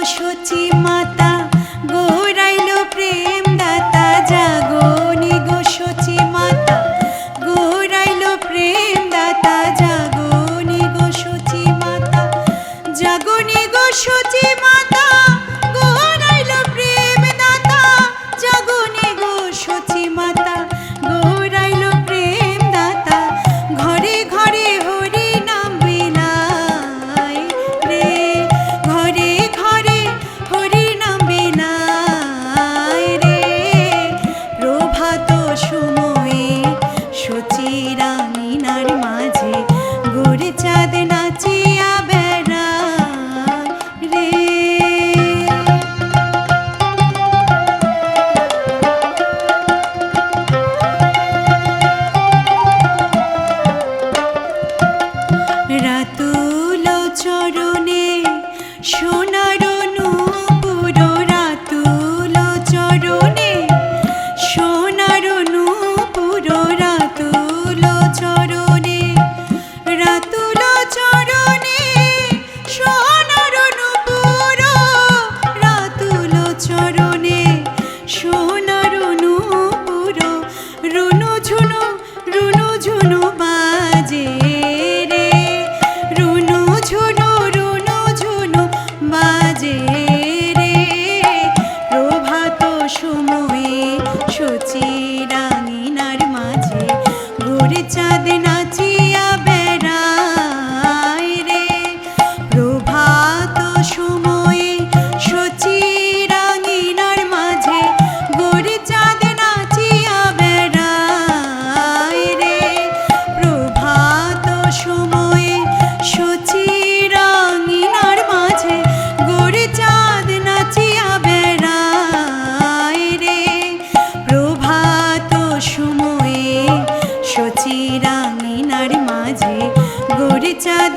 সচি মাতা গৌরাইল প্রেম দাতা জাগনি গো সচি মাতা গৌরাইল প্রেম দাতা জাগনি গো সচি মাতা জাগনি গো সচি মাতা গৌরাইল প্রেম দাতা জাগনি গো সচি মাতা গৌরাইল প্রেম দাতা ঘরে ঘরে হরি নাম বিনায় রে ঘরে ঘরে হরি নাম বিনায় রে প্রভাত সময়ে সচি রাঙিনার মাঝে গোরে চাঁদ নাচিয়া বেড়ায় রে রাতুল চরণে সোনার নূপুর রাতুল চরণে সোনার নূপুর রাতুল চরণে রাতুল চরণে সোনার নূপুর রাতুল চরণে সোনার নূপুর রুনু ঝুনু বাজে রে রুনু ঝুনু বাজে রে প্রভাত সময়ে সচি রাঙিনার মাঝে গোরে চাঁদ নাচিয়া বেড়ায় রে প্রভাত সময়ে সচি রাঙিনার মাঝে গোরে চাঁদ নাচিয়া বেড়ায় রে প্রভাত সময়ে সচি রাঙিনার মাঝে গোরে চাঁদ নাচিয়া বেড়ায় রে প্রভাত সময়ে সচি রাঙিনার মাঝে গোরে চাঁদ